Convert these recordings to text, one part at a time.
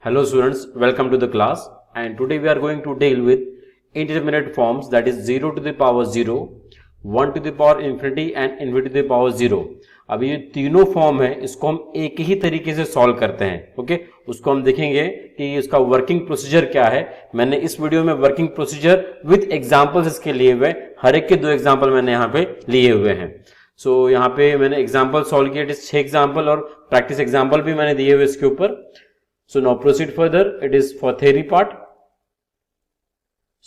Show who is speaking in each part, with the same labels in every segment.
Speaker 1: Hello students, welcome to the class, and today we are going to deal with indeterminate forms, that is 0 to the power 0, 1 to the power infinity and infinity to the power 0. अब ये तीनों form है, इसको हम एक ही तरीके से solve करते हैं. ओके, उसको हम देखेंगे कि इसका वर्किंग प्रोसीजर क्या है. मैंने इस वीडियो में वर्किंग प्रोसीजर विद एग्जांपल्स इसके लिए हुए, हर एक के 2 एग्जांपल मैंने यहाँ पे लिए हुए हैं. सो यहाँ पे मैंने एग्जांपल सॉल्व किए, 6 एग्जांपल और प्रैक्टिस एग्जांपल भी मैंने दिए हुए इसके ऊपर. So now proceed further. It is for theory part.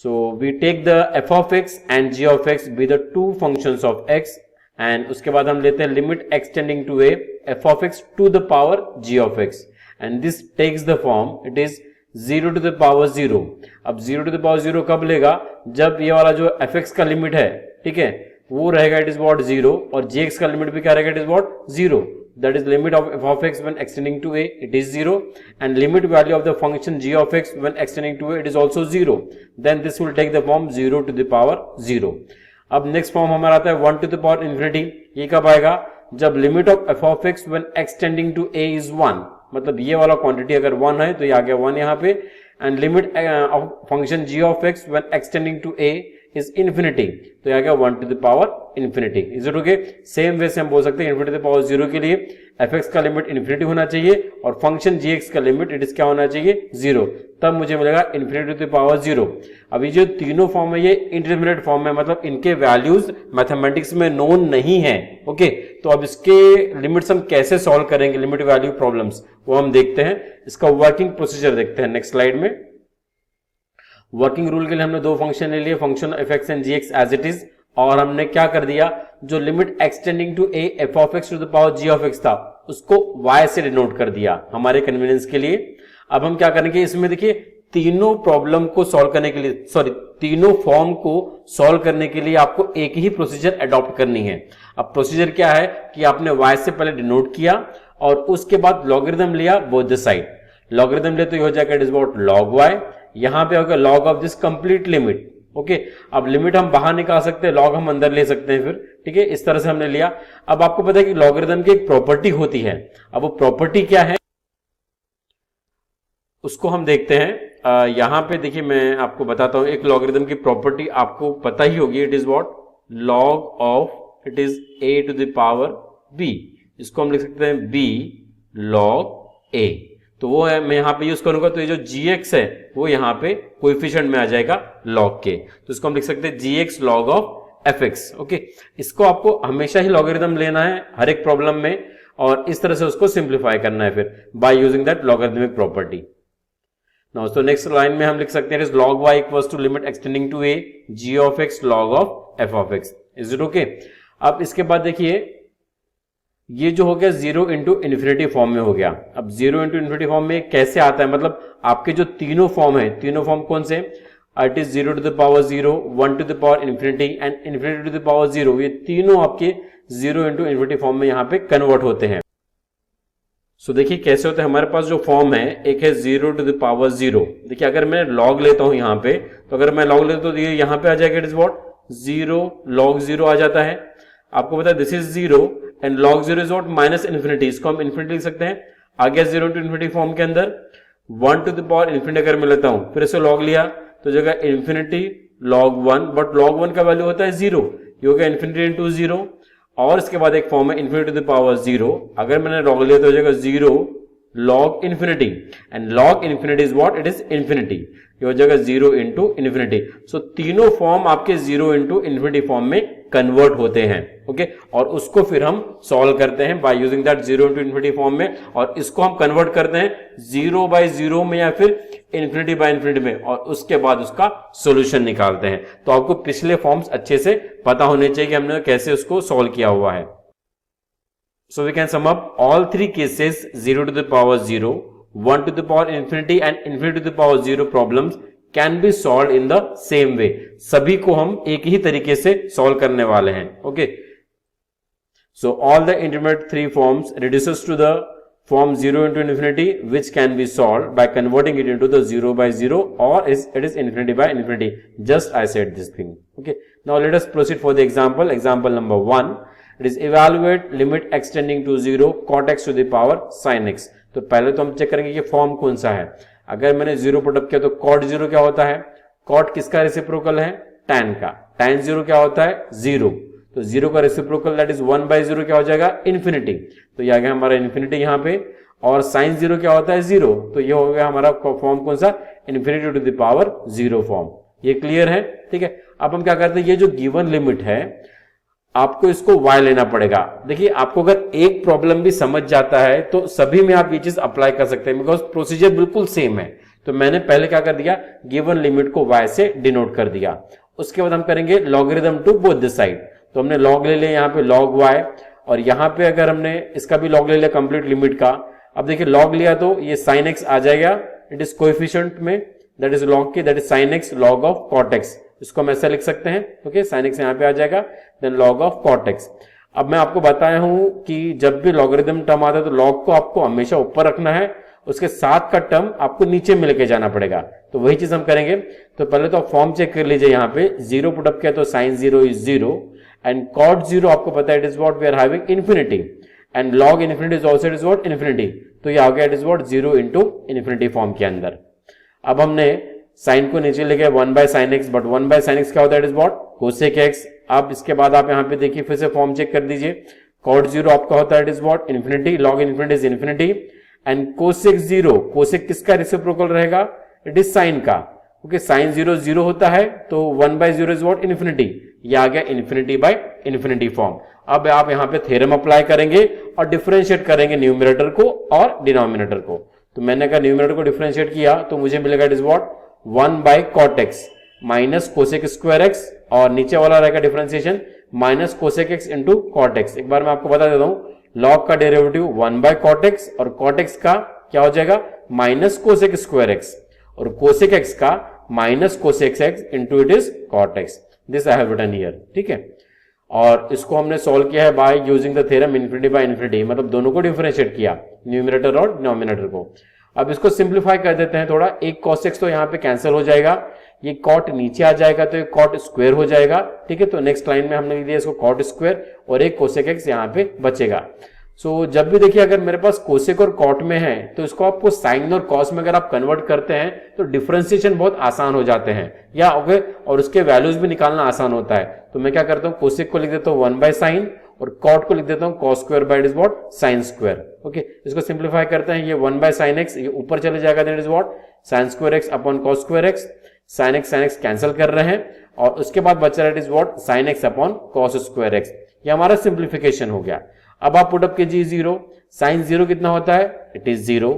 Speaker 1: So we take the f of x and g of x be the two functions of x, and उसके बाद हम लेते हैं limit x tending to a f of x to the power g of x, and this takes the form it is 0 to the power 0. अब 0 to the power 0 कब लेगा? जब ये वाला जो fx का लिमिट है, ठीक है, वो रहेगा इट इज वॉट 0, और gx का लिमिट भी क्या रहेगा? It is what 0. That is limit of f of x when extending to a, it is 0, and limit value of the function g of x when extending to a, it is also 0. Then this will take the form 0 to the power 0. अब next form हमारा आता है 1 to the power infinity. ये कब आएगा? जब limit of f of x when extending to a is 1. मतलब ये वाला क्वांटिटी अगर 1 है तो ये आ गया 1 यहाँ पे, and limit of function g of x when extending to a is infinity, तो यहाँ क्या 1 to the power infinity. Is it okay? Same way से हम बोल सकते हैं infinity to the power 0 के लिए fx का लिमिट infinity होना चाहिए और फंक्शन gx का लिमिट इट इज क्या होना चाहिए? 0. तब मुझे मिलेगा infinity to the power 0. अभी जो तीनों फॉर्म है ये इंडिटरमिनेट फॉर्म है, मतलब इनके वैल्यूज मैथमेटिक्स में नोन नहीं है. ओके, तो अब इसके लिमिट्स हम कैसे सॉल्व करेंगे, लिमिट वैल्यू प्रॉब्लम्स, वो हम देखते हैं. इसका वर्किंग प्रोसीजर देखते हैं नेक्स्ट स्लाइड में. वर्किंग रूल के लिए हमने 2 फंक्शन ले लिए, function f x and g x as it is, और हमने क्या कर दिया, जो limit extending to a f of x to the power g of x था उसको y से डिनोट कर दिया हमारे कन्वीनियंस के लिए. अब हम क्या करेंगे, इसमें देखिए तीनों प्रॉब्लम को सॉल्व करने के लिए, तीनों फॉर्म को सॉल्व करने के लिए आपको एक ही प्रोसीजर अडॉप्ट करनी है. अब प्रोसीजर क्या है कि आपने y से पहले डिनोट किया और उसके बाद लॉगरिथम लिया बोथ द साइड. लॉगरिथम ले तो ये हो जाएगा it is what log y, यहां पे होगा log of this complete limit. Okay, अब लिमिट हम बाहर निकाल सकते हैं, log हम अंदर ले सकते हैं फिर, ठीक है, इस तरह से हमने लिया. अब आपको पता है कि लॉगरिथम की एक प्रॉपर्टी होती है. अब वो प्रॉपर्टी क्या है उसको हम देखते हैं. यहां पे देखिए मैं आपको बताता हूं, एक लॉगरिथम की प्रॉपर्टी आपको पता ही होगी, it is what log of it is a to the power b. इसको हम लिख सकते हैं b log a. तो वो है मैं यहां पे यूज करूंगा, तो ये जो gx है वो यहां पे कोएफिशिएंट में आ जाएगा log के, तो इसको हम लिख सकते हैं gx log of fx. Okay, इसको आपको हमेशा ही लॉगरिथम लेना है हर एक प्रॉब्लम में, और इस तरह से उसको सिंप्लीफाई करना है फिर by using that logarithmic property. Now तो नेक्स्ट लाइन में हम लिख सकते हैं log y equals to limit extending to a g of x log of f of x. Is it okay? अब इसके बाद देखिए ये जो हो गया 0 इंटू इन्फिनिटी फॉर्म में हो गया. अब 0 इंटू इन्फिनिटी फॉर्म में कैसे आता है, मतलब आपके जो तीनों फॉर्म है, तीनों फॉर्म कौन से? It is 0 to the power 0, 1 to the power infinity and infinity to the power 0. ये तीनों आपके 0 इंटू इन्फिनिटी फॉर्म में यहाँ पे कन्वर्ट होते हैं. सो देखिए कैसे होते हैं. हमारे पास जो फॉर्म है, एक है 0 टू द पावर 0. देखिए अगर मैं लॉग लेता हूं यहाँ पे, तो अगर मैं लॉग लेता हूं तो ये यहाँ पे आ जाएगा इट इज व्हाट 0 log 0 आ जाता है. आपको पता है this is 0 and log 0 is what minus infinity, इसको हम इन्फिनिटी लिख सकते हैं. आ गया 0 टू इन्फिनिटी फॉर्म के अंदर. 1 टू द पावर इन्फिनिटी अगर मैं लेता हूं, फिर इसे log लिया तो जगह इन्फिनिटी log 1, बट log 1 का वैल्यू होता है 0, ये हो गया इन्फिनिटी इंटू 0. और इसके बाद एक फॉर्म है इन्फिनिटी टू द पावर 0, अगर मैंने log लिया तो हो जाएगा 0 log infinity, and log infinity is what it is infinity, ये हो जाएगा 0 इंटू इन्फिनिटी. सो तीनों फॉर्म आपके 0 इंटू इन्फिनिटी फॉर्म में कन्वर्ट होते हैं. ओके, और उसको फिर हम सॉल्व करते हैं bye using that 0 into infinity form में, और इसको हम कन्वर्ट करते हैं 0 बाय 0 में या फिर इन्फिनिटी बाय इन्फिनिटी में, और उसके बाद उसका सॉल्यूशन निकालते हैं. तो आपको पिछले फॉर्म्स अच्छे से पता होने चाहिए कि हमने कैसे उसको सॉल्व किया हुआ है. So we can sum up all 3 cases 0 to the power 0, 1 to the power infinity and infinity to the power 0 problems can be solved in the same way. सभी को हम एक ही तरीके से सॉल्व करने वाले हैं. Okay. So all the intermediate 3 forms reduces to the form 0 into infinity, which can be solved by converting it into the 0 by 0, or it is infinity by infinity. Just I said this thing. Okay. Now let us proceed for the example. Example number 1. It is evaluate limit extending to 0 cot x to the power sin x. तो पहले तो हम check करेंगे कि form कौन सा है। अगर मैंने जीरो पुटअप किया तो कॉट जीरो क्या होता है, कॉट किसका रेसिप्रोकल है, टैन का, टैन जीरो क्या होता है, जीरो, तो जीरो का रेसिप्रोकल दैट इज 1/0 क्या हो जाएगा, इन्फिनिटी, तो ये आ गया हमारा इन्फिनिटी यहाँ पे। और साइन जीरो क्या होता है, जीरो, तो ये हो गया हमारा फॉर्म कौन सा, infinity to the power zero form. ये क्लियर है, ठीक है। अब हम क्या करते हैं, ये जो गिवन लिमिट है आपको इसको y लेना पड़ेगा। देखिए आपको अगर एक प्रॉब्लम भी समझ जाता है तो सभी में आप ये चीज अप्लाई कर सकते हैं, बिकॉज प्रोसीजर बिल्कुल सेम है। तो मैंने पहले क्या कर दिया, गिवन लिमिट को y से डिनोट कर दिया। उसके बाद हम करेंगे logarithm to both the side, तो हमने लॉग ले लिया यहाँ पे log y, और यहाँ पे अगर हमने इसका भी लॉग ले लिया कंप्लीट लिमिट का। अब देखिए लॉग लिया तो ये sin x आ जाएगा, इट इज कोएफिशिएंट में, दैट इज लॉग की, that is sin x log of cot x, इसको हम ऐसा लिख सकते हैं, ओके, sin x यहाँ पे आ जाएगा, then log of cot x। अब मैं आपको बताया हूं कि जब भी लॉगरिदम टर्म आता है तो log को आपको हमेशा ऊपर रखना है, उसके साथ का टर्म आपको नीचे में लेके जाना पड़ेगा, तो वही चीज हम करेंगे। तो पहले तो आप फॉर्म चेक कर लीजिए, यहाँ पे जीरो पुटअप किया तो sin zero is zero, and cot zero आपको पता है it is what we are having infinity, and log infinity is also it is what infinity, तो ये आ गया it is what zero into infinity form के अंदर। अब हमने साइन को नीचे लेके 1/sin x, but 1/sin x क्या होता है, it is what cosec x। अब इसके बाद आप यहाँ पे देखिए फिर से फॉर्म चेक कर दीजिए, cot जीरो आपका होता है it is what infinity, log infinity is infinity, and cosec zero, cosec किसका रेसिप्रोकल रहेगा, इट इज साइन का, ओके, साइन जीरो जीरो होता है तो 1/0 इज व्हाट इन्फिनिटी, ये आ गया इन्फिनिटी बाय इन्फिनिटी फॉर्म। अब आप यहाँ पे थ्योरम अप्लाई करेंगे और डिफरेंशिएट करेंगे न्यूमरेटर को और डिनोमिनेटर को। तो मैंने अगर न्यूमरेटर को डिफरेंशिएट किया तो मुझे मिलेगा it is what 1/cot x minus cosec square x, और नीचे वाला रहेगा differentiation minus cosec x into cot x। एक बार मैं आपको बता देता हूं, log का डेरिवेटिव 1/cot x और cot x का क्या हो जाएगा माइनस cosec स्क्वायर x, और cosec x का minus cosec x into it is cot x। This I have written here, ठीक है। और इसको हमने सॉल्व किया है by using the theorem infinity by infinity, मतलब दोनों को डिफरेंशिएट किया, न्यूमरेटर और डिनोमिनेटर को। अब इसको सिंप्लीफाई कर देते हैं थोड़ा, एक cos x तो यहाँ पे कैंसिल हो जाएगा, ये cot नीचे आ जाएगा तो ये cot स्क्वायर हो जाएगा, ठीक है। तो नेक्स्ट लाइन में हमने लिख दिया इसको cot स्क्वायर, और एक cosec x यहाँ पे बचेगा। सो जब भी देखिए अगर मेरे पास cosec और cot में है तो इसको आपको साइन और cos में अगर आप कन्वर्ट करते हैं तो डिफरेंशिएशन बहुत आसान हो जाते हैं, या ओके, और उसके वैल्यूज भी निकालना आसान होता है। तो मैं क्या करता हूँ, cosec को लिख देता हूँ 1/sin, और cot को लिख देता हूँ cos square by it is what sin square, okay. इसको सिंप्लीफाई करते हैं, ये 1/sin x ये ऊपर चले जाएगा, that is what sin square x upon cos square x, sin x cancel कर रहे हैं, और उसके बाद बच रहा है it is what sin x upon cos square x। ये हमारा सिंप्लीफिकेशन हो गया। अब आप पुट अप कीजिए जीरो, sin जीरो कितना होता है, इट इज जीरो,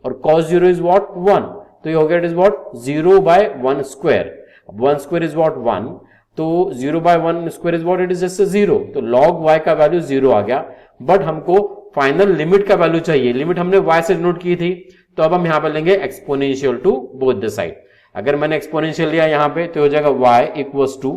Speaker 1: और cos जीरो इज व्हाट 1, तो ये हो गया it is what 0/1 square, 1 square is what 1, तो 0/1 square is what it is just 0, तो log y का वैल्यू 0 आ गया। बट हमको फाइनल लिमिट का वैल्यू चाहिए, लिमिट हमने y से डिनोट की थी, तो अब हम यहां पर लेंगे exponential to both the side. अगर मैंने एक्सपोनेंशियल लिया यहां पे तो हो जाएगा y equals to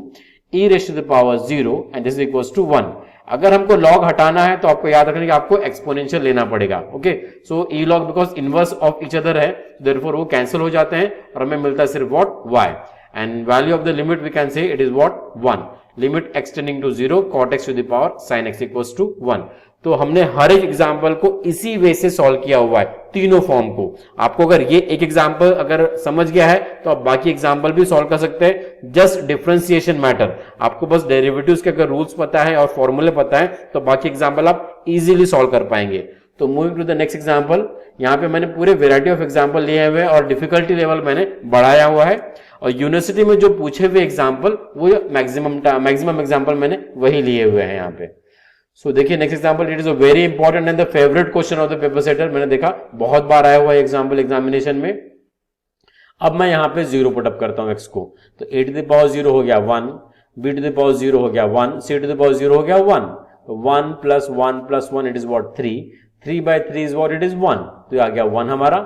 Speaker 1: e raise to the power 0 and this equals to 1। अगर हमको log हटाना है तो आपको याद रखना कि आपको एक्सपोनेंशियल लेना पड़ेगा, okay. So e log because inverse of each other है, देयरफॉर वो कैंसिल हो जाते हैं और हमें मिलता है सिर्फ what y, and value of the limit we can say it is what 1, limit extending to 0 cot x to the power sin x equals to 1। तो हमने हर एक एग्जांपल को इसी वे से सॉल्व किया हुआ है, तीनों फॉर्म को। आपको अगर ये एक एग्जांपल अगर समझ गया है तो आप बाकी एग्जांपल भी सॉल्व कर सकते हैं, जस्ट डिफरेंशिएशन मैटर। आपको बस डेरिवेटिव्स के अगर रूल्स पता है और फॉर्मूले पता है तो बाकी एग्जांपल आप इजीली सॉल्व कर पाएंगे। तो moving to the next example, यहाँ पे मैंने पूरे वेराइटी ऑफ एग्जांपल लिए हुए और डिफिकल्टी लेवल मैंने बढ़ाया हुआ है, और यूनिवर्सिटी में जो पूछे हुए एग्जांपल वो मैक्सिमम एग्जांपल मैंने वही लिए हुए हैं यहाँ पे। सो देखिए next example, it is a very important and the favourite question of the paper setter, मैंने देखा बहुत बार आया हुआ है एग्जांपल एग्जामिनेशन में। अब मैं यहाँ पे जीरो पुटअप करता हूँ x को, तो a टू द पावर 0 हो गया 1, b टू द पावर 0 हो गया 1, c टू द पावर 0 हो गया 1, तो 1 plus 1 plus 1 it is what 3, 3/3 is what it is 1, तो आ गया 1 हमारा,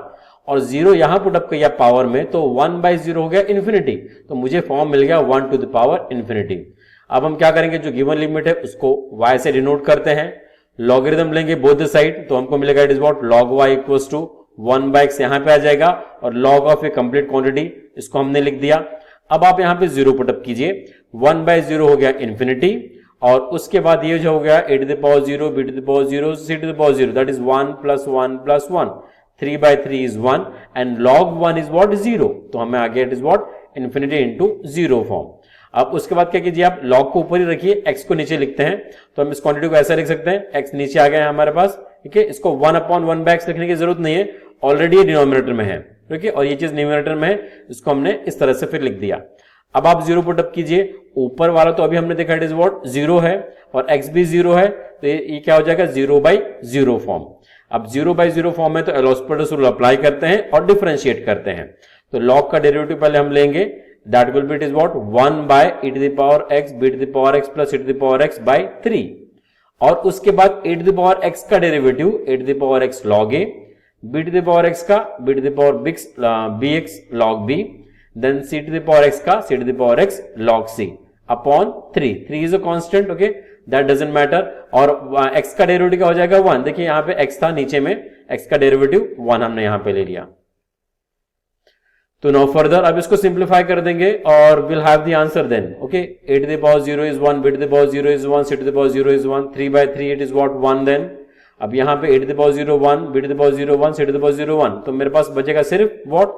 Speaker 1: और 0 यहां पुटअप किया पावर में तो 1/0 हो गया इन्फिनिटी, तो मुझे फॉर्म मिल गया 1 टू द पावर इन्फिनिटी। अब हम क्या करेंगे, जो गिवन लिमिट है उसको y से डिनोट करते हैं, लॉगरिथम लेंगे बोथ द साइड, तो हमको मिलेगा it is what log y equals to 1/x यहां पे आ जाएगा, और log of a complete quantity इसको हमने लिख दिया। अब आप यहां पे 0 पुटअप कीजिए, 1/0 हो गया इन्फिनिटी, और उसके बाद ये जो हो गया a to the power 0, b to the power 0, c to the power 0, that is 1 plus 1 plus 1, 3/3 is 1 and log 1 is what 0, तो हमें आ गया it is what infinity into 0 form. अब उसके बाद क्या कीजिए आप log को ऊपर ही रखिए, x को नीचे लिखते हैं, तो हम इस क्वांटिटी को ऐसा लिख सकते हैं, x नीचे आ गया है हमारे पास, ठीक है। इसको 1/1/x लिखने की जरूरत नहीं है, ऑलरेडी ये डिनोमिनेटर में है, ठीक है, और ये चीज न्यूमरेटर में है, इसको हमने इस तरह से फिर लिख दिया। अब आप 0 पुटअप कीजिए, ऊपर वाला तो अभी हमने देखा इट इज व्हाट 0 है और x भी 0 है, तो ये क्या हो जाएगा 0/0 फॉर्म। अब 0/0 फॉर्म है तो एलोस्पेटस रूल अप्लाई करते हैं और डिफरेंशिएट करते हैं। तो log का डेरिवेटिव पहले हम लेंगे, that will be it is what 1/e⁻x b⁻x plus e⁻x/3, और उसके बाद e⁻x का derivative e⁻x log a, b⁻x का b⁻bx log b, then c⁻x का c⁻x log c upon 3 is a constant, okay, that doesn't matter. और x का derivative क्या हो जाएगा 1, देखिए यहां पे x था नीचे में, x का डेरिवेटिव 1 हमने यहां पे ले लिया। तो नाउ फर्दर अब इसको सिंप्लीफाई कर देंगे और will have the answer then, okay, a⁻0 is 1, b⁻0 is 1, c⁻0 is 1, 3/3 it is what 1 then. अब यहां पे a⁻0 1, b⁻0 1, c⁻0 1, तो मेरे पास बचेगा सिर्फ what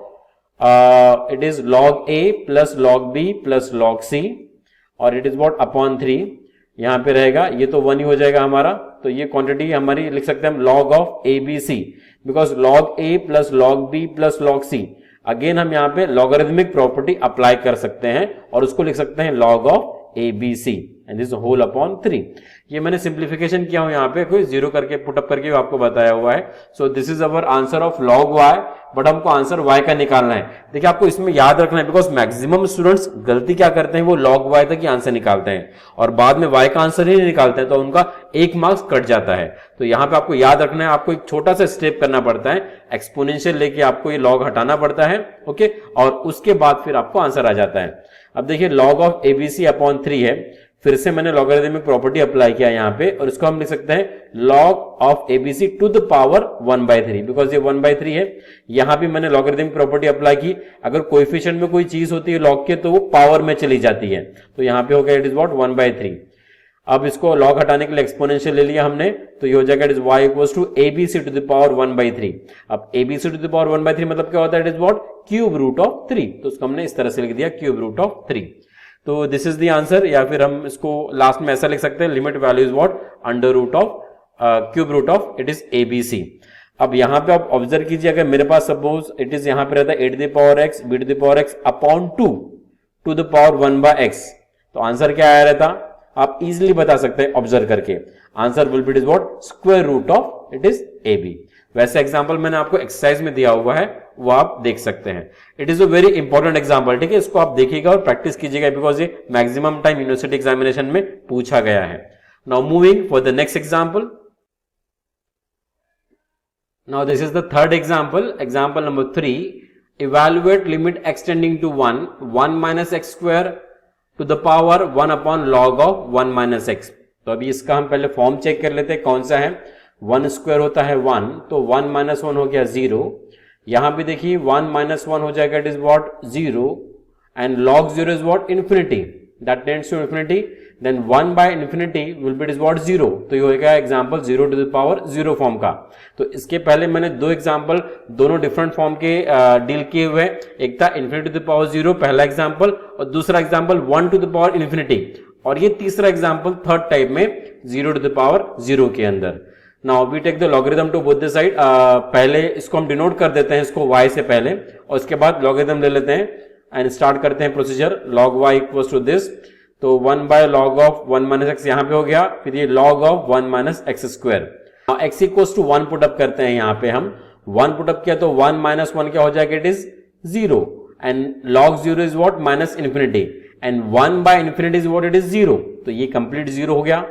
Speaker 1: it is log a plus log b plus log c, और इट इज व्हाट अपॉन 3 यहां पे रहेगा, ये तो 1 ही हो जाएगा हमारा, तो ये क्वांटिटी हमारी लिख सकते हैं हम log of abc, because log a plus log b plus log c, again हम यहां पे लॉगरिथमिक प्रॉपर्टी अप्लाई कर सकते हैं और उसको लिख सकते हैं log of abc and this whole upon 3। ये मैंने सिंप्लीफिकेशन किया हूं यहां पे, कोई जीरो करके पुटअप करके आपको बताया हुआ है। So this is our answer of log y, but हमको आंसर y का निकालना है। देखिए आपको इसमें याद रखना है, बिकॉज मैक्सिमम स्टूडेंट्स गलती क्या करते हैं, वो log y तक ही आंसर निकालते हैं और बाद में y का आंसर ही नहीं निकालते हैं, तो उनका 1 मार्क्स कट जाता है। तो यहां पे आपको याद रखना है, आपको एक छोटा सा स्टेप करना पड़ता है, एक्सपोनेंशियल लेके आपको ये log हटाना पड़ता है, ओके, और उसके बाद फिर आपको आंसर आ जाता है। अब देखिए log ऑफ abc अपॉन 3 है, फिर से मैंने लॉगरिथमिक प्रॉपर्टी अप्लाई किया यहां पे, और इसको हम लिख सकते हैं log of abc to the power 1/3, because ये 1/3 है। यहां भी मैंने लॉगरिथमिक प्रॉपर्टी अप्लाई की, अगर कोएफिशिएंट में कोई चीज होती है log के तो वो पावर में चली जाती है, तो यहां पे हो गया इट इज व्हाट 1/3। अब इसको log हटाने के लिए एक्सपोनेंशियल ले लिया हमने, तो ये हो जाएगा it is y equals to abc to the power 1/3। अब abc टू द पावर 1/3 मतलब क्या होता है, it is what cube root of 3, तो उसको हमने इस तरह से लिख दिया क्यूब रूट ऑफ 3। तो दिस इज द आंसर, या फिर हम इसको लास्ट में ऐसा लिख सकते हैं, limit value is what under root of cube root of it is abc। अब यहां पे आप ऑब्जर्व कीजिए, अगर मेरे पास सपोज इट इज यहां पे रहता है e⁻x b⁻x upon 2 to the power 1/x, तो आंसर क्या आया रहता, आप इजीली बता सकते हैं ऑब्जर्व करके, answer will be it is what square root of it is ab। वैसे एग्जांपल मैंने आपको एक्सरसाइज में दिया हुआ है, वो आप देख सकते हैं। It is a very important example, ठीक है, इसको आप देखिएगा और प्रैक्टिस कीजिएगा, बिकॉज ये मैक्सिमम टाइम यूनिवर्सिटी एग्जामिनेशन में पूछा गया है। Now moving for the next example. Now this is the third example, example number 3, evaluate limit extending to 1 minus x square to the power 1 upon log of 1 minus x. तो अभी इसका हम पहले form check कर लेते हैं कौन सा है। 1 स्क्वायर होता है 1, तो 1 माइनस 1 हो गया 0, यहां भी देखिए 1 माइनस 1 हो जाएगा it is what 0, and log 0 is what infinity, that tends to infinity, then 1 by infinity will be it is what 0, तो ये होगा example 0 to the power 0 form का। तो इसके पहले मैंने दो एग्जांपल दोनों डिफरेंट फॉर्म के डील किए हुए, एक था इन्फिनिटी टू द पावर 0 पहला एग्जांपल, और दूसरा example 1 to the power infinity, और ये तीसरा एग्जांपल थर्ड टाइप में 0 टू द पावर 0 के अंदर। Now we take the logarithm to both the side, पहले इसको हम डिनोट कर देते हैं इसको y से पहले, और उसके बाद लॉगरिथम ले लेते हैं एंड स्टार्ट करते हैं procedure. log y equals to this, तो 1 by log of 1 minus x यहां पे हो गया, फिर ये log of 1 minus x square. Now x equals to 1 put up करते हैं, यहां पे हम 1 पुट अप किया तो 1 माइनस 1 क्या हो जाएगा, it is 0, and log 0 is what minus infinity, and 1 by infinity is what it is 0, तो ये कंप्लीट 0 हो गया।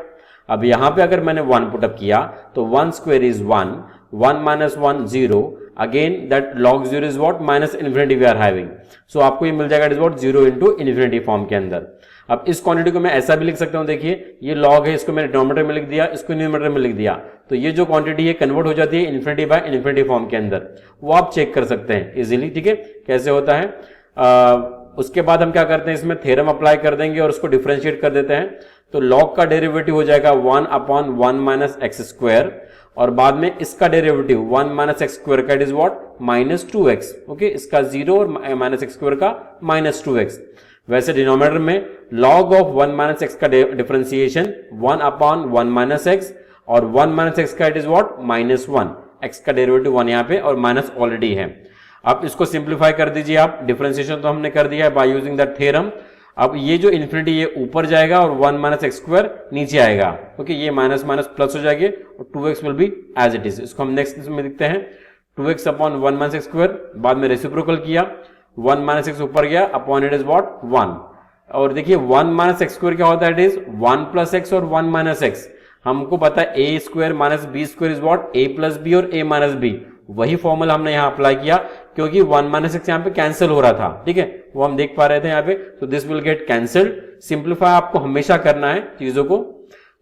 Speaker 1: अब यहां पे अगर मैंने 1 पुटअप किया तो 1 square is 1, 1 minus 1 0, again that log 0 is what minus infinity we are having, so आपको ये मिल जाएगा it is what 0 into infinity form के अंदर। अब इस क्वांटिटी को मैं ऐसा भी लिख सकता हूं, देखिए ये log है, इसको मैंने डिनोमिनेटर में लिख दिया, इसको न्यूमरेटर में लिख दिया, तो ये जो क्वांटिटी है कन्वर्ट हो जाती है इन्फिनिटी बाय इन्फिनिटी फॉर्म के अंदर, वो आप चेक कर सकते हैं इजीली, ठीक है, कैसे होता है। उसके बाद हम क्या करते हैं, इसमें थ्योरम अप्लाई कर देंगे और उसको डिफरेंशिएट कर देते हैं, तो log का डेरिवेटिव हो जाएगा 1 अपॉन 1 माइनस एक्स स्क्वायर, और बाद में इसका डेरिवेटिव 1 माइनस एक्स स्क्वायर का it is what minus 2x। Okay, इसका 0 और माइनस एक्स स्क्वायर का माइनस 2x। वैसे डिनोमिनेटर में log ऑफ 1 माइनस एक्स का डिफरेंशिएशन 1 अपॉन 1 माइनस एक्स और 1 माइनस एक्स का it is what minus 1, x का डेरिवेटिव 1 यहाँ पे और माइनस ऑलरेडी है। अब इसको सिंप्लीफाई कर दीजिए आप, डिफरेंशिएशन तो हमने कर दिया है बाय यूजिंग द थ्योरम। अब ये जो इन्फिनिटी ये ऊपर जाएगा और 1 माइनस एक्स स्क्वायर नीचे आएगा। ओके, ये माइनस माइनस प्लस हो जाएगी और 2x will be as it is. इसको हम नेक्स्ट में देखते हैं, 2x upon 1 minus x square, बाद में रेसिप्रोकल किया, 1 माइनस एक्स ऊपर गया, अपॉन इट इज व्हाट 1। और देखिए 1 माइनस एक्स स्क्वायर क्या होता है, इट इज 1 प्लस एक्स और 1 माइनस एक्स। हमको पता है a square minus b square is what a plus b और ए माइनस बी। वही फॉर्मूला हमने यहाँ अप्लाई किया क्योंकि 1 माइनस एक्स यहाँ पे कैंसिल हो रहा था, ठीक है, वो हम देख पा रहे थे यहाँ पे। तो this will get cancelled. Simplify आपको हमेशा करना है चीजों को,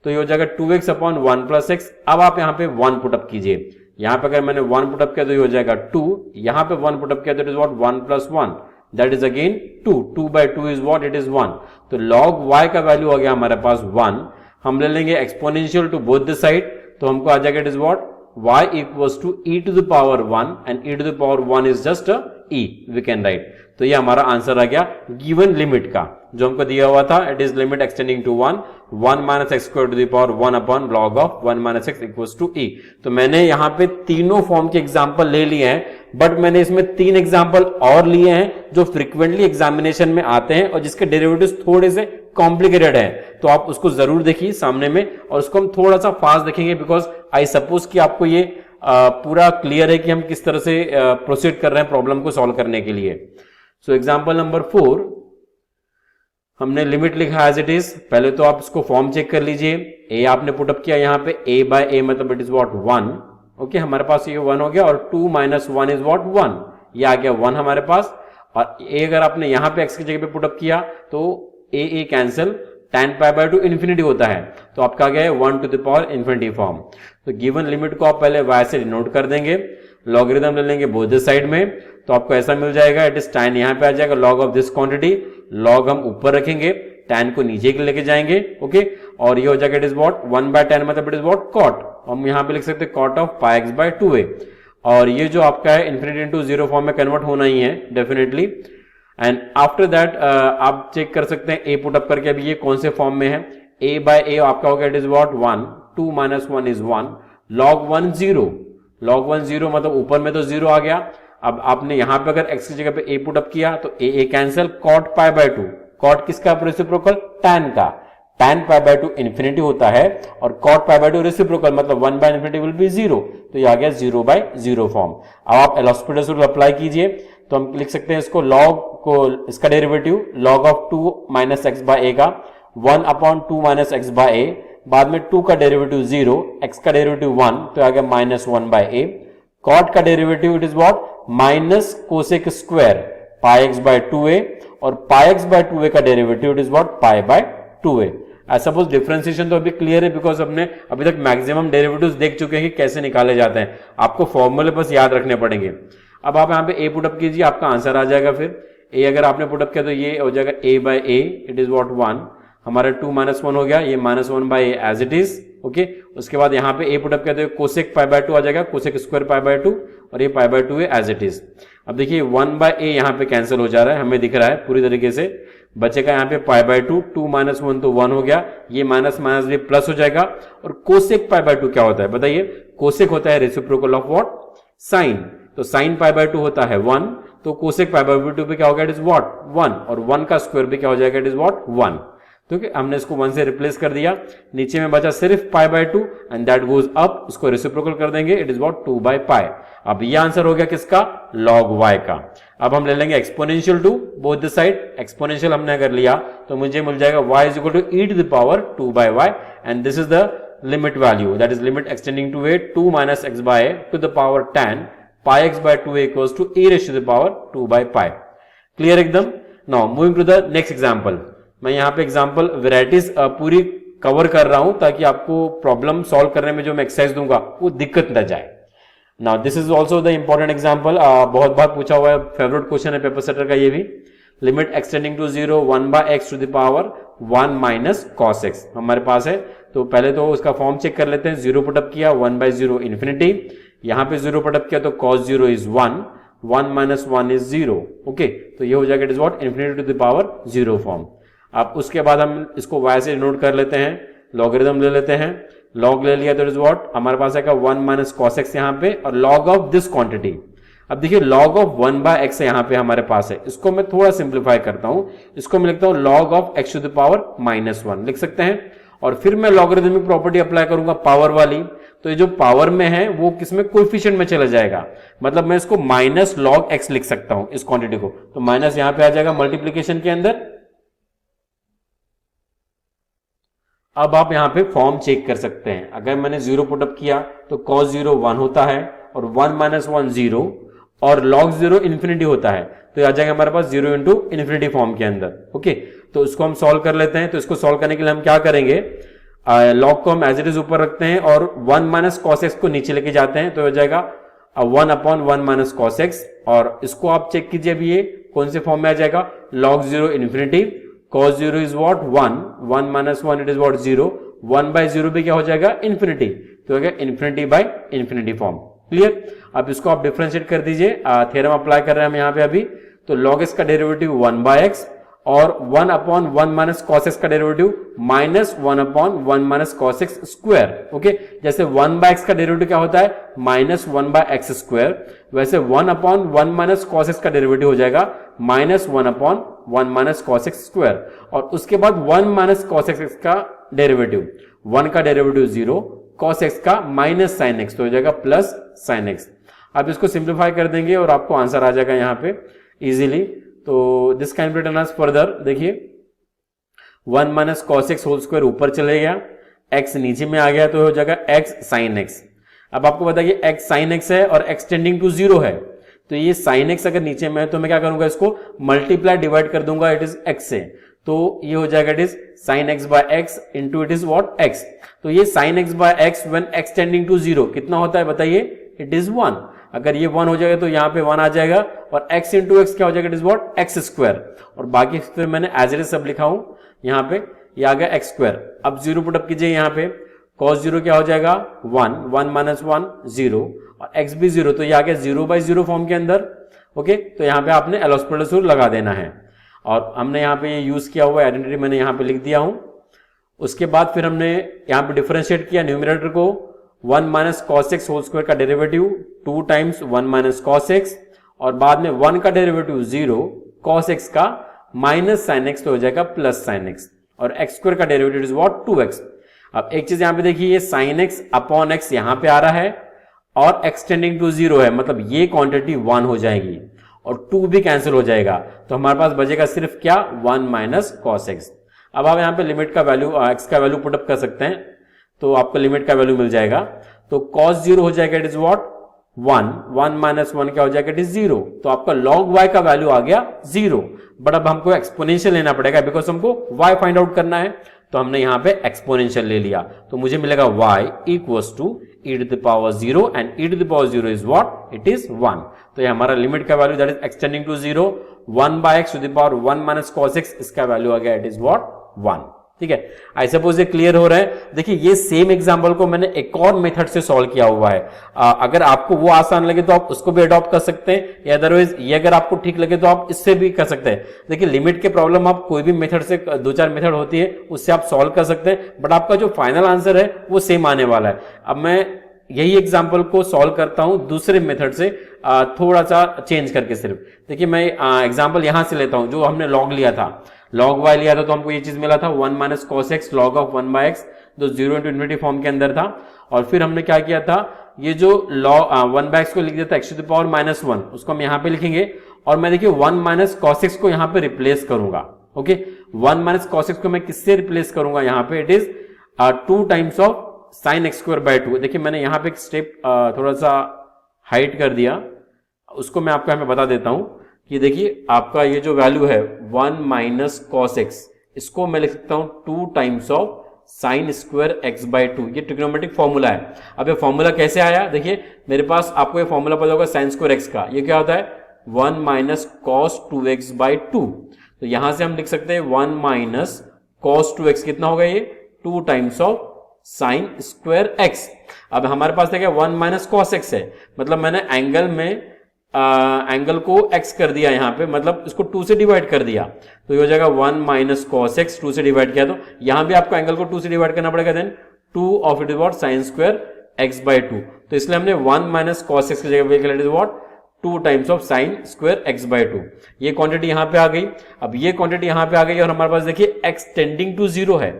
Speaker 1: तो ये हो जाएगा 2x अपॉन 1 प्लस एक्स। अब आप यहाँ पे 1 पुटअप कीजिए, यहाँ पे अगर मैंने 1 पुटअप किया तो ये हो जाएगा 2, यहाँ पे 1 पुटअप किया तो it is what 1 plus 1 that is again 2, 2 by 2 is what it is 1। तो log y का वैल्यू आ गया हमारे पास 1। हम ले लेंगे exponential to both the side, तो हमको आ जाएगा it is what y equals to e to the power 1 and e to the power 1 is just a e we can write। तो ये हमारा आंसर आ गया गिवन लिमिट का जो हमको दिया हुआ था, it is limit extending to 1 minus x square to the power 1 upon log of 1 minus x equals to e। तो मैंने यहाँ पे तीनों फॉर्म के एग्जांपल ले लिए हैं, बट मैंने इसमें 3 एग्जांपल और लिए हैं जो फ्रीक्वेंटली एग्जामिनेशन में आते हैं और जिसके डेरिवेटिव्स थोड़े से कॉम्प्लिकेटेड है। तो आप उसको जरूर देखिए सामने में, और उसको हम थोड़ा सा फास्ट देखेंगे बिकॉज आई सपोज कि आपको ये पूरा क्लियर है कि हम किस तरह से प्रोसीड कर रहे हैं प्रॉब्लम को सॉल्व करने के लिए। सो एग्जांपल नंबर 4 हमने लिमिट लिखा एज इट इज। पहले तो आप इसको फॉर्म चेक कर लीजिए। ए आपने पुटअप किया यहाँ पे, ए बाय ए मतलब इट इज व्हाट 1। ओके, हमारे पास ये 1 हो गया और 2 माइनस 1 इज व्हाट 1, ये आ गया 1 हमारे पास। और ए अगर आपने यहाँ पे एक्स की जगह पे पुटअप किया तो a cancel, tan pi by 2 infinity होता है, तो आपका आ गया है 1 to the power infinity form. तो गिवन लिमिट को आप पहले y से डिनोट कर देंगे, लॉगरिथम ले लेंगे बोथ द साइड में, तो आपको ऐसा मिल जाएगा इट इज tan यहाँ पे आ जाएगा log of this quantity, log हम ऊपर रखेंगे, tan को नीचे के लेके जाएंगे। ओके, और ये हो जाएगा इट इज व्हाट 1 बाय 10 मतलब इट इज व्हाट cot, हम यहाँ पे लिख सकते हैं cot of pi x by 2a। और ये जो आपका है इन्फिनिटी इंटू 0 फॉर्म में कन्वर्ट होना ही है डेफिनेटली। एंड आफ्टर दैट आप चेक कर सकते हैं ए पुटअप करके अभी ये कौन से फॉर्म में है। ए बाय ए आपका हो गया it is what 1, 2 minus 1 is 1, log 1 0, log 1 0 मतलब ऊपर में तो 0 आ गया। अब आपने यहां पे अगर x की जगह पे a पुटअप किया तो a cancel, cot pi by 2, cot किसका रेसिप्रोकल tan का, tan पाई बाय 2 इन्फिनिटी होता है और cot पाई बाय 2 रेसिप्रोकल मतलब 1 बाय इन्फिनिटी विल बी 0, तो ये आ गया 0 बाय 0 फॉर्म। अब आप एल'होस्पिटल रूल अप्लाई कीजिए, तो हम लिख सकते हैं इसको log को इसका derivative log of 2 minus x by a का 1 upon 2 minus x by a, बाद में 2 का डेरिवेटिव 0, x का डेरिवेटिव 1 तो आ गया माइनस 1 बाय ए, cot का derivative it is what minus cosec square pi x by 2a और पाई एक्स बाय 2a का derivative it is what pi by 2a। I suppose differentiation तो अभी clear है because हमने अभी तक maximum derivatives देख चुके हैं कि कैसे निकाले जाते हैं, आपको फॉर्मूले बस याद रखने पड़ेंगे। अब आप यहाँ पे ए पुटअप कीजिए, आपका आंसर आ जाएगा। फिर ए अगर आपने पुटअप किया तो ये हो जाएगा a by a it is what 1, हमारा 2 माइनस 1 हो गया, ये minus 1 by a as it is. Okay, उसके बाद यहाँ पे ए पुटअप किया तो कोसेक पाई बाय 2 आ जाएगा, कोसेक स्क्वायर पाई बाय 2 और ये पाई बाय 2 है एज इट इज। अब देखिए 1 बाय ए यहाँ पे कैंसिल हो जा रहा है, हमें दिख रहा है पूरी तरीके से, बचेगा यहाँ पे पाई बाय 2, 2 माइनस 1 तो 1 हो गया, ये माइनस माइनस भी प्लस हो जाएगा। और कोसेक पाई बाय 2 क्या होता है बताइए, कोसेक होता है रेसिप्रोकल ऑफ व्हाट साइन, तो साइन पाई बाय 2 होता है 1, तो कोसेक पाई बाय 2 पे क्या होगा इट इज व्हाट 1 और 1 का स्क्वायर भी क्या हो जाएगा इट इज व्हाट 1। ठीक है, हमने इसको 1 से रिप्लेस कर दिया, नीचे में बचा सिर्फ पाई by 2 and that goes up, इसको रेसिप्रोकल कर देंगे it is what 2 by pi. अब ये आंसर हो गया किसका log y का। अब हम ले लेंगे exponential to both the side, exponential हमने अगर लिया तो मुझे मिल जाएगा y is equal to e to the power 2 by y and this is the limit value that is limit extending to a 2 minus x by a to the power tan pi x by 2a equals to e raised to the power 2 by pi। Clear एकदम। Now moving to the next example, मैं यहाँ पे example varieties पूरी cover कर रहा हूं ताकि आपको प्रॉब्लम सॉल्व करने में जो मैं एक्सरसाइज दूंगा वो दिक्कत न जाए। Now this is also the important example, बहुत बार पूछा हुआ है, फेवरेट क्वेश्चन है पेपर सेटर का ये भी। Limit extending to 0 1 by x to the power 1 minus cos x हमारे पास है, तो पहले तो उसका फॉर्म चेक कर लेते हैं। जीरो पुटअप किया, 1/0 इन्फिनिटी, यहाँ पे जीरो पुटअप किया तो cos 0 is 1, 1 minus 1 is 0। Okay, तो ये हो जाएगा it is what, infinity to the power 0 form. अब उसके बाद हम इसको y से डिनोट कर लेते हैं, लॉगरिथम ले लेते हैं, लॉग ले लिया तो इट इज व्हाट, हमारे पास आएगा 1 माइनस cos x यहाँ पे, और लॉग ऑफ दिस क्वांटिटी। अब देखिए लॉग ऑफ 1/x यहाँ पे हमारे पास है, इसको मैं थोड़ा सिंप्लीफाई करता हूं, इसको मैं लिखता हूं log of x to the power -1 लिख सकते हैं। और फिर मैं लॉगरिथमिक प्रॉपर्टी अप्लाई करूंगा पावर वाली, तो ये जो पावर में है वो किसमें, कोएफिशिएंट में चला जाएगा, मतलब मैं इसको माइनस log x लिख सकता हूं इस क्वांटिटी को, तो माइनस यहां पे आ जाएगा मल्टीप्लीकेशन के अंदर। अब आप यहां पे फॉर्म चेक कर सकते हैं, अगर मैंने 0 पुटअप किया तो cos 0 1 होता है, और 1 माइनस 1 0, और log 0 इन्फिनिटी होता है, तो आ जाएगा हमारे पास 0 इंटू इन्फिनिटी फॉर्म के अंदर। ओके, तो इसको हम सॉल्व कर लेते हैं। तो इसको सॉल्व करने के लिए हम क्या करेंगे, लॉग को हम एज इट इज ऊपर रखते हैं और 1 माइनस cos x को नीचे लेके जाते हैं, तो हो जाएगा 1/1 माइनस cos x, और इसको आप चेक कीजिए अभी ये कौन से फॉर्म में आ जाएगा, log 0 infinity, cos 0 is what 1, 1 minus 1 it is what 0, 1/0 भी क्या हो जाएगा, इन्फिनिटी, तो हो गया infinity by infinity form. Clear. अब इसको आप डिफरेंशिएट कर दीजिए, थ्योरम अप्लाई कर रहे हैं हम यहाँ पे अभी, तो log x का डेरिवेटिव 1/x, और 1/1 माइनस cos x का derivative -1/1 minus cos x square. Okay, जैसे 1/x का डेरिवेटिव क्या होता है, -1/x स्क्वायर, वैसे 1/1 माइनस cos x का डेरिवेटिव हो जाएगा -1/1 माइनस cos x स्क्वायर, और उसके बाद 1 माइनस cos x का डेरिवेटिव, 1 का डेरिवेटिव 0, cos x का माइनस sin x, तो हो जाएगा प्लस sin x। अब इसको सिंप्लीफाई कर देंगे और आपको आंसर आ जाएगा यहाँ पे इजीली। तो this can be written as further, देखिए 1 minus cos x whole square ऊपर चले गया, x नीचे में आ गया, तो हो जाएगा x sin x। अब आपको बताइए x sin x है और x टेंडिंग टू 0 है, तो ये sin x अगर नीचे में है तो मैं क्या करूंगा, इसको मल्टीप्लाई डिवाइड कर दूंगा इट इज x से, तो ये हो जाएगा it is sin x by x into it is what x। तो ये sin x by x when x tending to 0 कितना होता है बताइए, इट इज 1। अगर ये 1 हो जाएगा तो यहाँ पे 1 आ जाएगा, और x इंटू एक्स क्या हो जाएगा, it is what x square, और बाकी फिर मैंने एज इट इज सब लिखा हूं यहाँ पे, ये आ गया x स्क्वायर। अब 0 पुटअप कीजिए यहाँ पे, cos 0 क्या हो जाएगा 1, 1 माइनस 1 0, और x भी 0, तो ये आ गया 0/0 फॉर्म के अंदर। ओके, तो यहाँ पे आपने एल हॉस्पिटल रूल लगा देना है, और हमने यहाँ पे ये यूज किया हुआ आइडेंटिटी मैंने यहाँ पे लिख दिया हूं। उसके बाद फिर हमने यहाँ पे डिफरेंशिएट किया न्यूमरेटर को, 1 minus cos x whole square का derivative 2 times 1 minus cos x, और बाद में 1 का डेरिवेटिव 0, cos x का माइनस sin x, तो हो जाएगा प्लस sin x, और x स्क्वायर का डेरिवेटिव इज व्हाट 2x। अब एक चीज यहाँ पे देखिए, ये sin x अपॉन x यहाँ पे आ रहा है, और x टेंडिंग टू 0 है, मतलब ये क्वांटिटी 1 हो जाएगी, और 2 भी कैंसिल हो जाएगा, तो हमारे पास बचेगा सिर्फ क्या 1 माइनस cos x। अब आप यहाँ पे लिमिट का वैल्यू x का वैल्यू पुटअप कर सकते हैं, तो आपको लिमिट का वैल्यू मिल जाएगा, तो cos 0 हो जाएगा इट इज व्हाट 1, 1 माइनस 1 क्या हो जाएगा इट इज 0, तो आपका log y का वैल्यू आ गया 0। बट अब हमको एक्सपोनेंशियल लेना पड़ेगा, बिकॉज हमको y फाइंड आउट करना है, तो हमने यहाँ पे एक्सपोनेंशियल ले लिया, तो मुझे मिलेगा y equals to e to the power 0, and e to the power 0 is what, it is 1। तो ये हमारा लिमिट का value that is extending to 0, 1/x to the power 1 minus cos x, इसका वैल्यू आ गया इट इज व्हाट 1। ठीक है, I suppose ये क्लियर हो रहा है। देखिए ये सेम एग्जांपल को मैंने एक और मेथड से सॉल्व किया हुआ है, अगर आपको वो आसान लगे तो आप उसको भी अडॉप्ट कर सकते हैं, या अदरवाइज ये अगर आपको ठीक लगे तो आप इससे भी कर सकते हैं। देखिए लिमिट के प्रॉब्लम आप कोई भी मेथड से 2-4 मेथड होती है उससे आप सॉल्व कर सकते हैं, बट आपका जो फाइनल आंसर है वो सेम आने वाला है। अब मैं यही एग्जाम्पल को सॉल्व करता हूं दूसरे मेथड से, थोड़ा सा चेंज करके। सिर्फ देखिए मैं एग्जाम्पल यहां से लेता हूं, जो हमने लॉग लिया था, log y लिया था, तो हमको ये चीज मिला था 1 minus cos x log of 1/x, जो 0 इंटू इन्फिनिटी फॉर्म के अंदर था। और फिर हमने क्या किया था, ये जो log 1/x को लिख दिया था x टू द पावर -1, उसको हम यहाँ पे लिखेंगे, और मैं देखिए 1 माइनस cos x को यहाँ पे रिप्लेस करूंगा। ओके, 1 माइनस cos x को मैं किससे रिप्लेस करूंगा, यहाँ पे it is 2 times of sin x square by 2। देखिए मैंने यहाँ पे एक स्टेप थोड़ा सा हाइट कर दिया, उसको मैं आपको यहाँ पे बता देता हूं कि देखिए आपका ये जो वैल्यू है 1 माइनस cos x, इसको मैं लिख सकता हूं 2 times of sine square x by 2। ये ट्रिग्नोमेट्रिक फॉर्मूला है। अब ये फॉर्मूला कैसे आया, देखिए मेरे पास आपको ये फॉर्मूला पता होगा साइन स्क्वायर x का, ये क्या होता है 1 माइनस cos 2x बाय 2। तो यहां से हम लिख सकते हैं 1 माइनस cos 2x, कितना होगा ये 2 times of sine square x. अब हमारे पास देखिए 1 माइनस कॉस एक्स है, मतलब मैंने एंगल में एंगल को x कर दिया यहाँ पे, मतलब इसको 2 से डिवाइड कर दिया, तो ये हो जाएगा 1 माइनस कॉस एक्स, 2 से डिवाइड किया तो यहाँ भी आपको एंगल को 2 से डिवाइड करना पड़ेगा, then 2 of it is what sine square x by 2। तो इसलिए हमने 1 माइनस कॉस एक्स की जगह पे it is what 2 times of sine square x by 2। ये क्वांटिटी यहाँ पे आ गई। अब ये क्वांटिटी यहाँ पे आ गई और हमारे पास देखिए x टेंडिंग टू 0 है।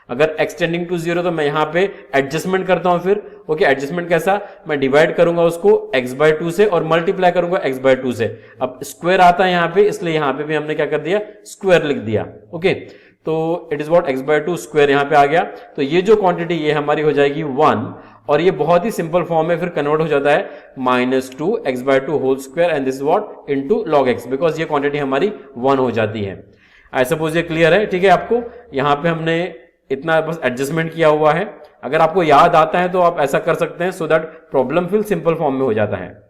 Speaker 1: अगर x टेंडिंग टू 0 तो मैं यहाँ पे एडजस्टमेंट करता हूं फिर। ओके, एडजस्टमेंट कैसा, मैं डिवाइड करूंगा उसको x बाय 2 से और मल्टीप्लाई करूंगा x बाय 2 से। अब स्क्वायर आता है यहाँ पे, इसलिए यहाँ पे भी हमने क्या कर दिया, स्क्वायर लिख दिया। ओके, तो it is what x by 2 square यहाँ पे आ गया। तो ये जो क्वांटिटी ये हमारी हो जाएगी 1, और ये बहुत ही सिंपल फॉर्म में फिर कन्वर्ट हो जाता है -2 x by 2 whole square and this what into log x, because ये क्वांटिटी हमारी 1 हो जाती है। आई सपोज ये क्लियर है, ठीक है आपको। यहाँ पे हमने इतना बस एडजस्टमेंट किया हुआ है। अगर आपको याद आता है तो आप ऐसा कर सकते हैं, सो दैट प्रॉब्लम फिर सिंपल फॉर्म में हो जाता है।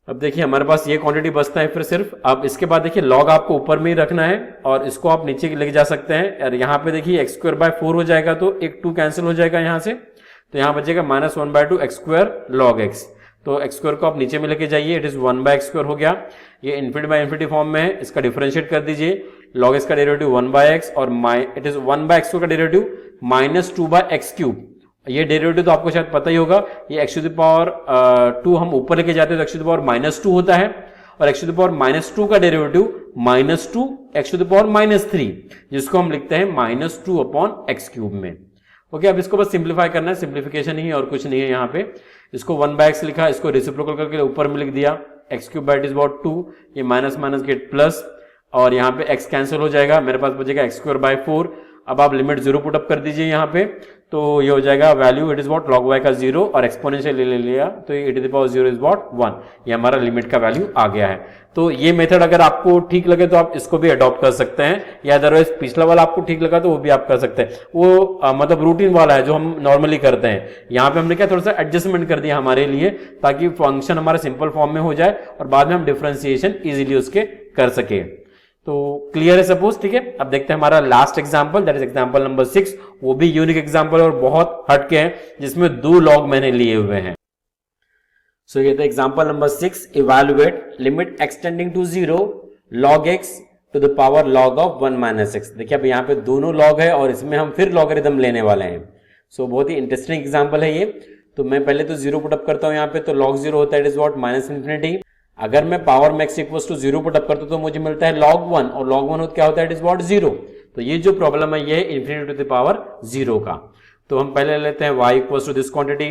Speaker 1: अब देखिए हमारे पास ये क्वांटिटी बचता है फिर सिर्फ। अब इसके बाद देखिए लॉग आपको ऊपर में ही रखना है और इसको आप नीचे लेके जा सकते हैं। और यहाँ पे देखिए x स्क्वायर बाय 4 हो जाएगा, तो एक 2 कैंसिल हो जाएगा यहाँ से, तो यहाँ बचेगा -1 by 2 x square log x। तो x स्क्वायर को आप नीचे में लेके जाइए, it is 1 by x square हो गया। ये इन्फिनिटी बाय इन्फिनिटी फॉर्म में है, इसका डिफरेंशिएट कर दीजिए। log x का डेरिवेटिव 1 बाय x और इट इज 1 बाय x का डेरिवेटिव -2 बाय x क्यूब। ये डेरिवेटिव तो आपको शायद पता ही होगा, ये x टू द पावर 2 हम ऊपर लेके जाते हैं तो x टू द पावर -2 होता है, और x टू द पावर -2 का derivative -2 x to the power -3, जिसको हम लिखते हैं -2 अपॉन x क्यूब में। ओके, अब इसको बस सिंप्लीफाई करना है, सिंप्लीफिकेशन ही और कुछ नहीं है। यहाँ पे इसको 1 बाय x लिखा, इसको रेसिप्रोकल करके ऊपर में लिख दिया, x cube by it is about 2, ये माइनस माइनस गेट प्लस, और यहाँ पे x कैंसिल हो जाएगा, मेरे पास बचेगा x स्क्वायर बाय 4। अब आप लिमिट 0 पुट अप कर दीजिए यहाँ पे, तो ये हो जाएगा value it is what log y का 0 और एक्सपोनेंशियल ले लिया, तो ये e to the power 0 is what 1, ये हमारा लिमिट का वैल्यू आ गया है। तो ये मेथड अगर आपको ठीक लगे तो आप इसको भी अडॉप्ट कर सकते हैं, या अदरवाइज पिछला वाला आपको ठीक लगा तो वो भी आप कर सकते हैं। वो मतलब रूटीन वाला है जो हम नॉर्मली करते हैं। यहाँ पे हमने क्या थोड़ा सा एडजस्टमेंट कर दिया हमारे लिए, ताकि फंक्शन हमारा सिंपल फॉर्म में हो जाए और बाद में हम डिफरेंशिएशन इजीली उसके कर सके। तो क्लियर है सपोज, ठीक है। अब देखते हैं हमारा last example, that is example number 6। वो भी यूनिक एग्जांपल और बहुत हटके हैं, जिसमें 2 लॉग मैंने लिए हुए हैं। सो ये था example number 6, evaluate limit extending to 0 log x to the power log of 1 minus x. देखिए अब यहाँ पे दोनों लॉग है और इसमें हम फिर लॉगरिथम लेने वाले हैं। सो बहुत ही इंटरेस्टिंग एग्जांपल है ये। तो मैं पहले तो 0 पुट अप करता हूँ यहाँ पे, तो log 0 होता है इट इज व्हाट -इन्फिनिटी। अगर मैं power max equals to 0 put up करता हूं तो मुझे मिलता है log 1, और log 1 क्या होता है, इट इज व्हाट 0। तो ये जो प्रॉब्लम है ये है इन्फिनिटी टू द पावर 0 का। तो हम पहले लेते हैं y equals to this quantity,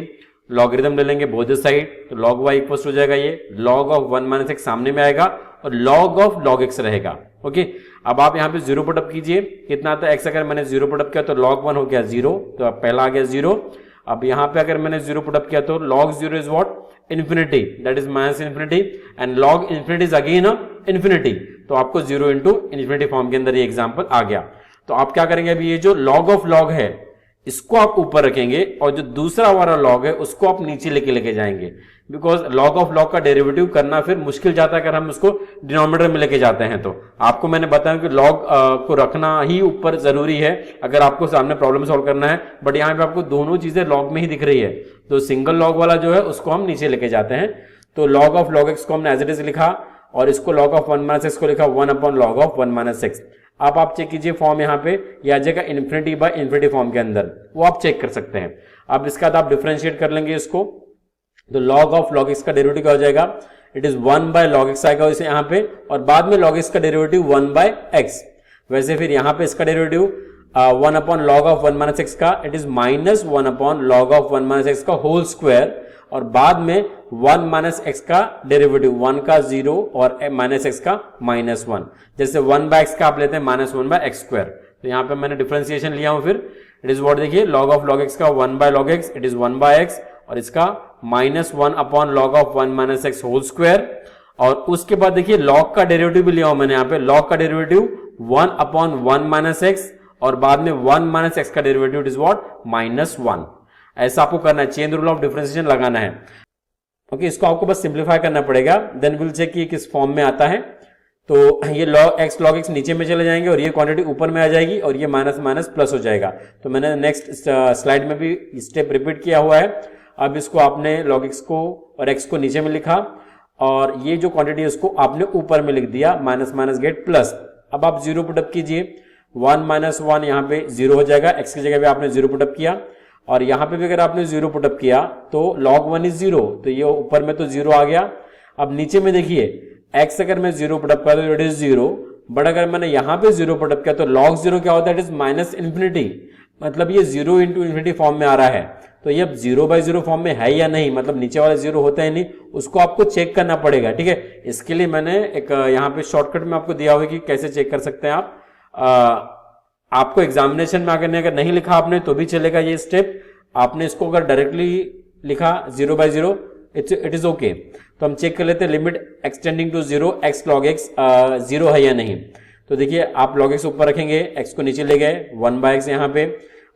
Speaker 1: logarithm ले लेंगे बोथ द साइड, तो log y इक्वल्स हो जाएगा ये log ऑफ 1 माइनस x सामने में आएगा और log ऑफ log x रहेगा। ओके, अब आप यहाँ पे 0 पुट अप कीजिए, कितना आता है x, अगर मैंने 0 पुट अप किया तो log 1 हो गया 0, तो अब पहला आ गया 0। अब यहाँ पे अगर मैंने 0 पुट अप किया तो log 0 is what infinity, that is minus infinity, and log infinity is again infinity, तो आपको 0 इंटू इन्फिनिटी फॉर्म के अंदर ये एग्जांपल आ गया। तो आप क्या करेंगे, अभी ये जो log ऑफ log है इसको आप ऊपर रखेंगे और जो दूसरा वाला log है उसको आप नीचे लेके जाएंगे, बिकॉज log ऑफ log का डेरिवेटिव करना फिर मुश्किल जाता है अगर हम उसको डिनोमिनेटर में लेके जाते हैं। तो आपको मैंने बताया कि log को रखना ही ऊपर जरूरी है अगर आपको सामने प्रॉब्लम सॉल्व करना है, बट यहाँ पे आपको दोनों चीजें log में ही दिख रही है, तो सिंगल log वाला जो है उसको हम नीचे लेके जाते हैं। तो log ऑफ log x को हमने एज इट इज लिखा और इसको log ऑफ 1 माइनस एक्स को लिखा 1 upon log of 1 minus x. अब आप चेक कीजिए फॉर्म यहाँ पे ये आ जाएगा इन्फिनिटी बाय इन्फिनिटी फॉर्म के अंदर, वो आप चेक कर सकते हैं। अब इसका आप डिफरेंशिएट कर लेंगे इसको, तो log ऑफ log x का डेरिवेटिव क्या हो जाएगा, it is 1 by log x आएगा इसे यहाँ पे, और बाद में log x का डेरिवेटिव 1 बाय x। वैसे फिर यहाँ पे इसका derivative 1 upon log of 1 minus x का, it is -1 upon log of 1 minus x का होल स्क्वायर, और बाद में 1 माइनस एक्स का डेरिवेटिव 1 का 0 और माइनस एक्स का -1। जैसे 1 बाय एक्स का आप लेते हैं -1 बाय एक्स स्क्वायर, तो यहाँ पे मैंने डिफरेंशिएशन लिया हूं, फिर इट इज व्हाट, देखिए log ऑफ log x का 1 by log x, it is 1 by x, और इसका -1 upon log of 1 minus x whole square, और उसके बाद देखिए log का डेरिवेटिव भी लिया हूं मैंने यहाँ पे, log का डेरिवेटिव 1 अपॉन 1 माइनस एक्स, और बाद में 1 माइनस एक्स का डेरिवेटिव इट इज व्हाट -1। ऐसा आपको करना है, चेन रूल ऑफ डिफरेंशिएशन लगाना है। ओके, इसको आपको बस सिंप्लीफाई करना पड़ेगा, देन विल चेक कि किस फॉर्म में आता है। तो ये log x नीचे में चले जाएंगे और ये क्वांटिटी ऊपर में आ जाएगी और ये माइनस माइनस प्लस हो जाएगा। तो मैंने नेक्स्ट स्लाइड में भी स्टेप रिपीट किया हुआ है। अब इसको आपने log x को और x को नीचे में लिखा और ये जो क्वांटिटी है उसको आपने ऊपर में लिख दिया, माइनस माइनस गेट प्लस। अब आप जीरो पुटअप कीजिए, 1 माइनस 1 यहाँ पे जीरो हो जाएगा, x की जगह पे आपने जीरो पुटअप किया और यहाँ पे भी अगर आपने जीरो पुटअप किया तो log 1 इज जीरो, तो ये ऊपर में तो जीरो आ गया। अब नीचे में देखिए x अगर मैं जीरो पुटअप कर तो इट इज जीरो, बट अगर मैंने यहाँ पे जीरो पुटअप किया तो log जीरो क्या होता है, इट इज माइनस इन्फिनिटी, मतलब ये जीरो इंटू इन्फिनिटी फॉर्म में आ रहा है। तो ये अब 0/0 फॉर्म में है या नहीं, मतलब नीचे वाला जीरो होता है नहीं, उसको आपको चेक करना पड़ेगा। ठीक है, इसके लिए मैंने एक यहाँ पे शॉर्टकट में आपको दिया हुआ है कि कैसे चेक कर सकते हैं आप। आपको एग्जामिनेशन में अगर नहीं लिखा आपने तो भी चलेगा ये स्टेप। आपने इसको अगर डायरेक्टली लिखा 0/0 इट इज ओके। तो हम चेक कर लेते हैं limit extending to 0 x log x zero है या नहीं। तो देखिए आप log x ऊपर रखेंगे, x को नीचे ले गए 1/x यहाँ पे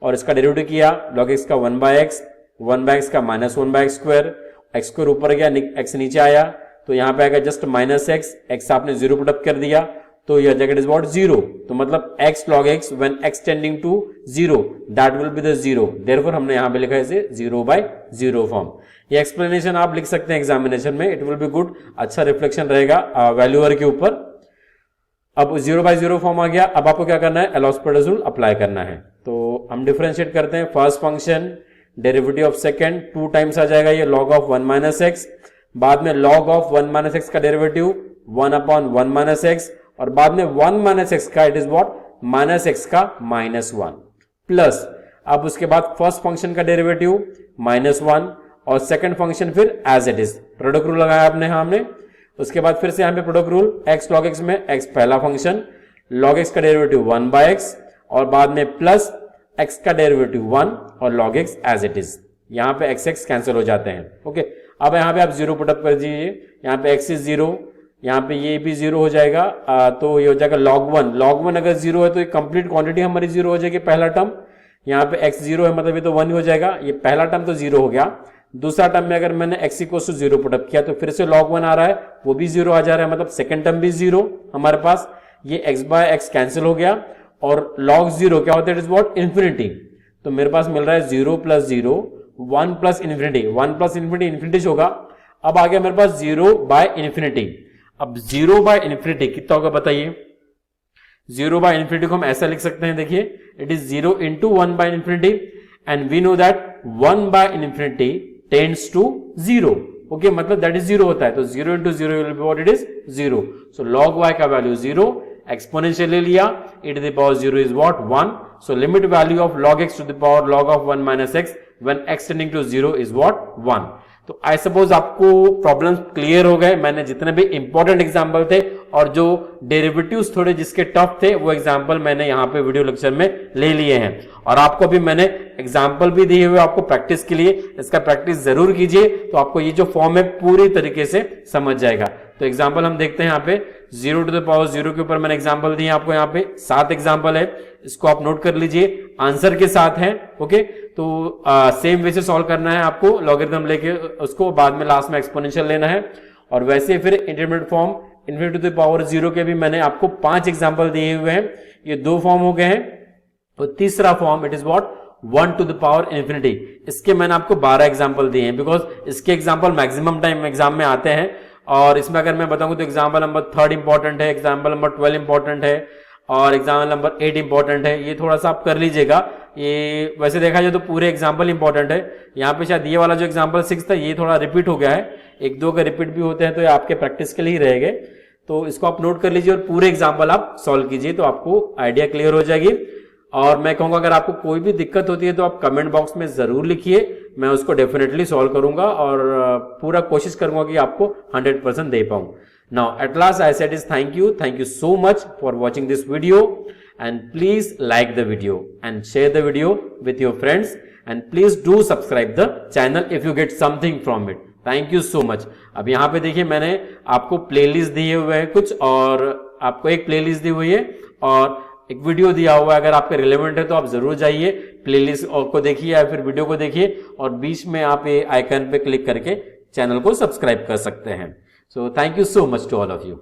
Speaker 1: और इसका डेरिवेटिव किया log x का 1/x का minus 1/x square, x square ऊपर गया, x नीचे आया तो यहाँ पे आएगा जस्ट माइनस x आपने जीरो पुटअप कर दिया तो यह जगह इज व्हाट जीरो। तो मतलब x log x when x tending to zero that will be the zero, therefore हमने यहाँ पे लिखा है इसे 0/0 फॉर्म। ये एक्सप्लेनेशन आप लिख सकते हैं एग्जामिनेशन में, इट विल बी गुड, अच्छा रिफ्लेक्शन रहेगा वैल्यूअर के ऊपर। अब 0/0 फॉर्म आ गया, अब आपको क्या करना है, एल'होस्पिटल रूल अप्लाई करना है। तो हम डिफरेंशिएट करते हैं, first function derivative of second 2 times आ जाएगा ये log ऑफ 1 माइनस एक्स, बाद में log ऑफ 1 माइनस एक्स का डेरिवेटिव 1/1 माइनस एक्स और बाद में 1 माइनस एक्स का it is what minus x का -1 प्लस, अब उसके बाद फर्स्ट फंक्शन का डेरिवेटिव -1 और सेकंड फंक्शन फिर as it is, product rule लगाया आपने हमने। उसके बाद फिर से यहाँ पे product rule x log x में x पहला फंक्शन, log x का डेरिवेटिव 1/x और बाद में प्लस x का डेरिवेटिव 1 और log x as it is. यहाँ पे x कैंसिल हो जाते हैं। ओके, अब यहाँ पे आप जीरो पुटअप कर दीजिए, यहाँ पे x इज जीरो, यहाँ पे ये भी जीरो हो जाएगा तो ये हो जाएगा log 1 अगर जीरो है तो ये कंप्लीट क्वांटिटी हमारी जीरो हो जाएगी पहला टर्म। यहाँ पे x जीरो है मतलब ये तो 1 ही हो जाएगा, ये पहला टर्म तो जीरो हो गया। दूसरा टर्म में अगर मैंने x इक्वल टू 0 पुटअप किया तो फिर से log 1 आ रहा है, वो भी जीरो आ जा रहा है, मतलब सेकंड टर्म भी जीरो हमारे पास, ये x/x कैंसिल हो गया और log 0 क्या होता है, इट इज व्हाट इन्फिनिटी। तो मेरे पास मिल रहा है 0 + 0 1 + इन्फिनिटी, 1 + इन्फिनिटी इन्फिनिटी होगा। अब आ गया मेरे पास 0/इन्फिनिटी। अब 0/इन्फिनिटी कितना होगा बताइए, 0/इन्फिनिटी को हम ऐसा लिख सकते हैं, देखिए it is 0 × one by infinity and we know that one by infinity tends to 0। Okay, मतलब दैट इज 0 होता है, तो 0 × 0 will be what it is 0। So log y का वैल्यू 0, एक्सपोनेंशियल ले लिया, e to the power 0 is what 1। so limit value of log x to the power log of 1 minus x when x tending to 0 is what 1। तो I suppose आपको problems clear हो गए। मैंने जितने भी important example थे और जो डेरिवेटिव्स थोड़े जिसके टफ थे वो एग्जांपल मैंने यहाँ पे वीडियो लेक्चर में ले लिए हैं और आपको भी मैंने एग्जांपल भी दिए हुए आपको प्रैक्टिस के लिए, इसका प्रैक्टिस जरूर कीजिए तो आपको ये जो फॉर्म है पूरी तरीके से समझ जाएगा। तो एग्जाम्पल हम देखते हैं यहाँ पे 0 to the power 0 के ऊपर मैंने एग्जाम्पल दिए आपको, यहाँ पे 7 एग्जाम्पल है, इसको आप नोट कर लीजिए, आंसर के साथ है। ओके, तो सेम वे से सॉल्व करना है आपको, लॉगरिथम लेके उसको बाद में लास्ट में एक्सपोनेंशियल लेना है। और वैसे फिर intermediate form infinity to the power 0 के भी मैंने आपको 5 एग्जाम्पल दिए हुए हैं, ये 2 फॉर्म हो गए हैं। और तीसरा form it is what 1 to the power infinity, इसके मैंने आपको 12 एग्जाम्पल दिए हैं बिकॉज इसके एग्जाम्पल मैक्सिमम टाइम एग्जाम में आते हैं। और इसमें अगर मैं बताऊं तो एग्जाम्पल नंबर 3 इंपॉर्टेंट है, एग्जाम्पल नंबर 12 इंपॉर्टेंट है और एग्जाम्पल नंबर 8 इंपॉर्टेंट है। ये थोड़ा सा आप कर लीजिएगा, ये वैसे देखा जाए तो पूरे एग्जाम्पल इंपॉर्टेंट है। यहाँ पे शायद ये वाला जो एग्जाम्पल 6 था ये थोड़ा रिपीट हो गया है, 1-2 का रिपीट भी होते हैं तो ये आपके प्रैक्टिस के लिए ही रहेंगे। तो इसको आप नोट कर लीजिए और पूरे एग्जाम्पल आप सॉल्व कीजिए तो आपको आइडिया क्लियर हो जाएगी। और मैं कहूंगा अगर आपको कोई भी दिक्कत होती है तो आप कमेंट बॉक्स में जरूर लिखिए, मैं उसको डेफिनेटली सॉल्व करूंगा और पूरा कोशिश करूंगा कि आपको 100% दे पाऊं। Now at last I said is thank you so much for watching this video and please like the video and share the video with your friends and please do subscribe the channel if you get something from it. Thank you so much. अब यहाँ पे देखिए मैंने आपको playlist दिए हुए हैं कुछ, और आपको एक प्लेलिस्ट दी हुई है और एक वीडियो दिया हुआ है। अगर आपके रिलेवेंट है तो आप जरूर जाइए प्लेलिस्ट को देखिए या फिर वीडियो को देखिए और बीच में आप ये आइकन पे क्लिक करके चैनल को सब्सक्राइब कर सकते हैं। So thank you so much to all of you.